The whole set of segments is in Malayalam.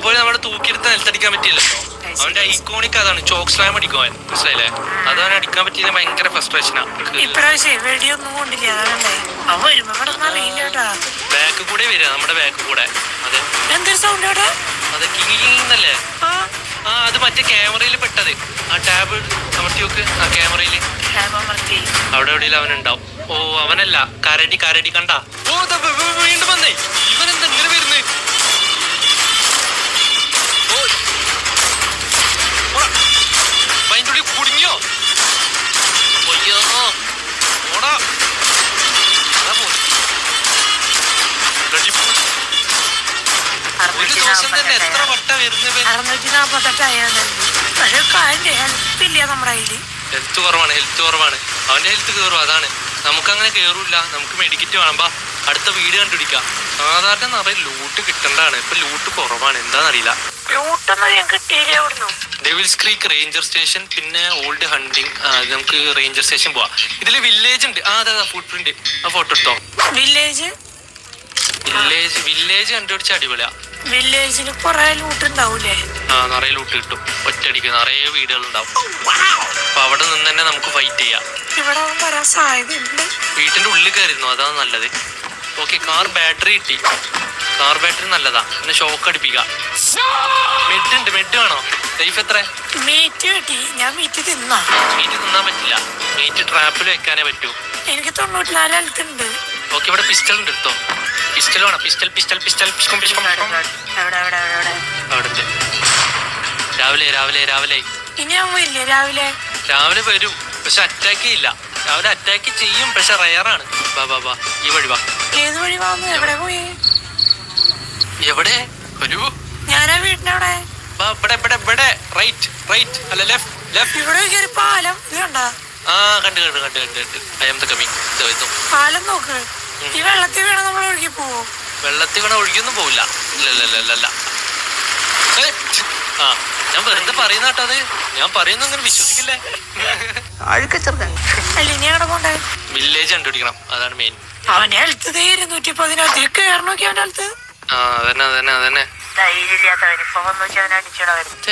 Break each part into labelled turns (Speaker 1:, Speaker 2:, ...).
Speaker 1: പോലെ നമ്മളെ തൂക്കിയെടുത്ത് നിലത്തടിക്കാൻ പറ്റില്ലല്ലോ. അവന്റെ ഐക്കോണിക് അതാണ്, ചോക്ക് സ്ലാം അടിക്കും അവൻ, മനസ്സിലായില്ലേ? അത് അവൻ അടിക്കാൻ പറ്റിയില്ല, ഭയങ്കര ഫ്രസ്ട്രേഷനാ. ബാക്ക് കൂടെ വരിക, നമ്മുടെ ബാക്ക് കൂടെ. അതെ അതെ, കിങ്ങിന്നല്ലേ? അത് മറ്റേ ക്യാമറയിൽ പെട്ടത്. ആ ടാബ് അമർത്തി നോക്ക്, ആ ക്യാമറയില് അവിടെ എവിടെയും അവനുണ്ടാവും. ഓ അവനല്ല, കരടി കരടി കണ്ട. ഓ വീണ്ടും വന്നേ, ഇവനെന്താ ഇങ്ങനെ വരുന്നേ? അതിൻ്റെ ഉള്ളിൽ കുടുങ്ങിയോ? അയ്യോ ഓടാ. ഒരു ദിവസം തന്നെ എത്ര വട്ട വരുന്നത്? ഹെൽത്ത് കുറവാണ്. അവന്റെ ഹെൽത്ത് കയറും, അതാണ്. നമുക്കങ്ങനെ കയറൂല, നമുക്ക് മെഡിക്കറ്റ് വേണം. അടുത്ത വീട് കണ്ടുപിടിക്കാം. സാധാരണ നിറയെ ലൂട്ട് കിട്ടേണ്ടതാണ്, ഇപ്പൊ ലൂട്ട് കുറവാണ്, എന്താന്നറിയില്ല. ഡെവിൽസ് ക്രീക്ക് റേഞ്ചർ സ്റ്റേഷൻ, പിന്നെ ഓൾഡ് ഹണ്ടിങ്. നമുക്ക് റേഞ്ചർ സ്റ്റേഷൻ പോവാം. ഇതില് വില്ലേജ് ഉണ്ട്. അതെ ഫുട് പ്രിന്റ്, ആ ഫോട്ടോ എടുത്തോ. വില്ലേജ് കണ്ടുപിടിച്ച അടിപൊളിയാ. വില്ലേജിൽ കൊറേ ലൂട്ട് ഉണ്ടാവൂലേ? നിറയെ ലൂട്ട് കിട്ടും, ഒറ്റയടിക്ക് നിറയെ വീടുകൾ ഉണ്ടാവും. അപ്പൊ അവിടെ നിന്ന് തന്നെ നമുക്ക് ഫൈറ്റ് ചെയ്യാം. വീട്ടിന്റെ ഉള്ളിൽ കയറിയിരുന്നു, അതാണ് നല്ലത്. ഓക്കെ, കാർ ബാറ്ററി കിട്ടി. കാർ ബാറ്ററി നല്ലതാ. പിന്നെ ഷോക്ക് അടിപ്പിക്കാം. മെഡ് വേണോ? ലൈഫ് എത്ര? മീറ്റ് കിട്ടി. ഞാൻ മീറ്റ് തിന്നാൻ പറ്റില്ല. മീറ്റ് ട്രാപ്പിൽ വെക്കാനേ പറ്റൂ. എനിക്ക് 94 ഹെൽത്ത് ഉണ്ട്. ഓക്കെ, ഇവിടെ പിസ്റ്റൾ ഉണ്ട്, എടുത്തോ. പിസ്റ്റൽ വേണം. പിസ്റ്റൽ രാവിലെ രാവിലെ വരും, പക്ഷെ അറ്റാക്ക് ചെയ്യില്ല. രാവിലെ അറ്റാക്ക് ചെയ്യും, പക്ഷെ റയറാണ്. ബാ ഈ വഴി വാ. ഏത് വഴി വാന്ന്? എവിടെ പോയി? എവിടെ ഒരു ഞാനാ വീട്ടിനവിടെ. ഇവിടെ റൈറ്റ് അല്ല ലെഫ്റ്റ്. ഇവിടെ പാലം കണ്ടാ? കണ്ട് ഐ ആം ദ കമ്മിങ്. പാലം നോക്ക്. ഈ വെള്ളത്തിൽ വീണ നമ്മൾ ഒഴുകി പോവോ? വെള്ളത്തിൽ വീണ ഒഴുകിയൊന്നും പോവില്ല. ഇല്ല. ഞാൻ വെറുതെ പറയുന്ന കേട്ടോ, അത് ഞാൻ പറയുന്ന അങ്ങനെ വിശ്വസിക്കില്ലേ. വില്ലേജ് കണ്ടുപിടിക്കണം, അതാണ് മെയിൻ. അവന്റെ ഹെൽത്ത് 210 കയറണോക്കി. അവന്റെ ഹെൽത്ത് അതന്നെ.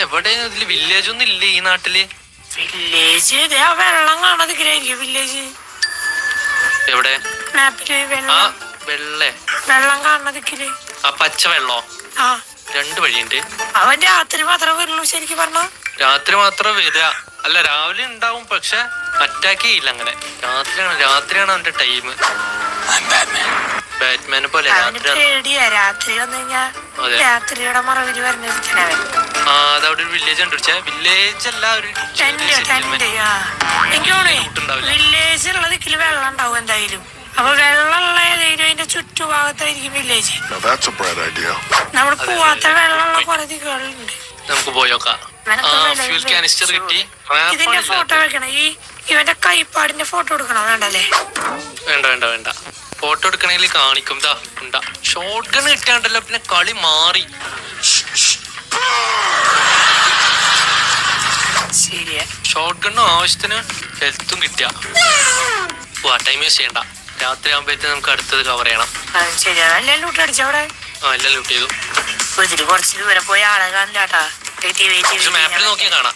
Speaker 1: എവിടെ ഇതില് വില്ലേജ് ഒന്നും ഇല്ല ഈ നാട്ടില്. വില്ലേജ് വെള്ളം കാണാതിരിക്കും. വില്ലേജ് എവിടെ? മാപ്പില് വെള്ളം കാണാതിരിക്കല്. ആ പച്ച വെള്ളോ? രണ്ട് വഴിയുണ്ട്. അവൻ രാത്രി മാത്രമേ വരുള്ളൂ ശരിക്കും പറഞ്ഞ. രാത്രി മാത്രം വരിക അല്ല, രാവിലെ ഉണ്ടാവും, പക്ഷെ അറ്റാക്ക് ചെയ്യില്ല അങ്ങനെ. രാത്രിയാണ് അവന്റെ ടൈം. ബാറ്റ്മാനെ പോലെ രാത്രിയുടെ മറവില് വരുന്നവൻ. അതവിടെ ഒരു വില്ലേജ് ഉണ്ട്. വില്ലേജ് അല്ല, ഒരു വില്ലേജ് ഉള്ള ദിക്കില് വെള്ളം ഉണ്ടാവും എന്തായാലും. അപ്പൊ വെള്ളമുള്ള ഏതെങ്കിലും അതിന്റെ ചുറ്റുഭാഗത്തായിരിക്കും വില്ലേജ്. നമ്മൾ പോവാത്ത വെള്ളമുള്ള കുറെ ദിക്കുകളുണ്ട്. നമുക്ക് പോയോക്കാം. ഇതിന്റെ ഫോട്ടോ വെക്കണം. ഇവന്റെ കൈപ്പാടിന്റെ ഫോട്ടോ എടുക്കണോ? വേണ്ടല്ലേ? വേണ്ട. ഫോട്ടോ എടുക്കണമെങ്കിൽ കാണിക്കും. ഷോട്ട് ഗൺ കിട്ടാണ്ടല്ലോ, പിന്നെ കളി മാറി. ശരിയാ, ഷോട്ട് ഗണ്ണും ആവശ്യത്തിന് ഹെൽത്തും കിട്ടിയ ടൈം യൂസ് ചെയ്യണ്ട. രാത്രി ആകുമ്പോഴത്തേക്ക് നമുക്ക് അടുത്തത് കവർ ചെയ്യണം. എല്ലാം ലൂട്ട് ചെയ്തു. കുറച്ച് ദൂരം പോയി ആളെ കാണില്ലാട്ടാ. മാപ്പിൽ നോക്കിയാ കാണാം.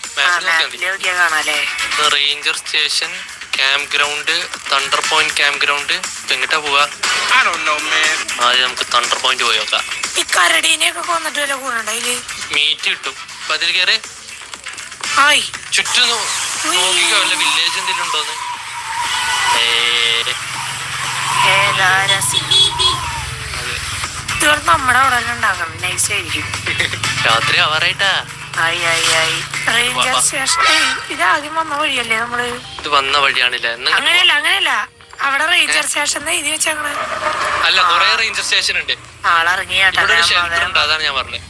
Speaker 1: Ranger station, camp ground, thunder point camp ground. എങ്ങോട്ടാ പോവാ? ആദ്യം നമുക്ക് തണ്ടർ പോയിന്റ് പോയി നോക്കാം. ഈ കരടീനെയൊക്കെ കൊന്നിട്ട് വല്ല കൂടെ മീറ്റ് കിട്ടും. അപ്പൊ അതിൽ കയറി ചുറ്റും നോക്കിക്കോ, വല്ല വില്ലേജ് എന്തെങ്കിലും ഉണ്ടോന്ന്. നമ്മുടെ അവിടെ ഉണ്ടാക്കണം, നൈസ് ആയിരിക്കും. രാത്രി ആവാറായിട്ടാ. ഇത് ആദ്യം വന്ന വഴിയല്ലേ നമ്മള്? ഇത് വന്ന വഴിയാണില്ലേ? അങ്ങനെയല്ല അവിടെ റേഞ്ചർ സ്റ്റേഷൻ എഴുതി വെച്ചേക്കണ. അല്ല, കൊറേ റേഞ്ചർ സ്റ്റേഷൻ ഉണ്ട്. ആളിറങ്ങിയാട്ടോ, അതാണ് ഞാൻ പറഞ്ഞത്.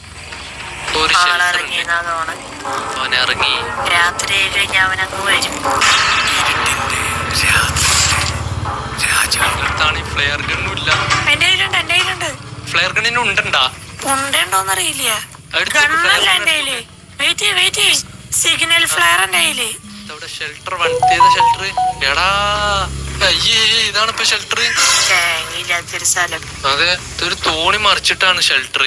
Speaker 1: അവനിറങ്ങി രാത്രി കഴിഞ്ഞ അവനങ്ങ് വരും. ഫ്ലെയർ ഗണ്ണും ഇല്ല. എന്റെ കയ്യിലുണ്ട്. ഫ്ലെയർ ഗണ്ണിന് ഉണ്ടോന്നറിയില്ല. ഗണ്ണല്ല എന്റെ കയ്യില്. വെയിറ്റ് സിഗ്നൽ ഫ്ലെയർ എന്റെ കയ്യില്. Shelter shelter. എടാ അയ്യേ, ഇതാണ് ഇപ്പൊ ഷെൽട്ടർ. തേങ്ങയില്ലാത്തൊരു സ്ഥലം. അതെ, ഇതൊരു തോണി മറിച്ചിട്ടാണ് ഷെൽട്ടർ.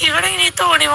Speaker 1: ഇവിടെ ഇനി തോണി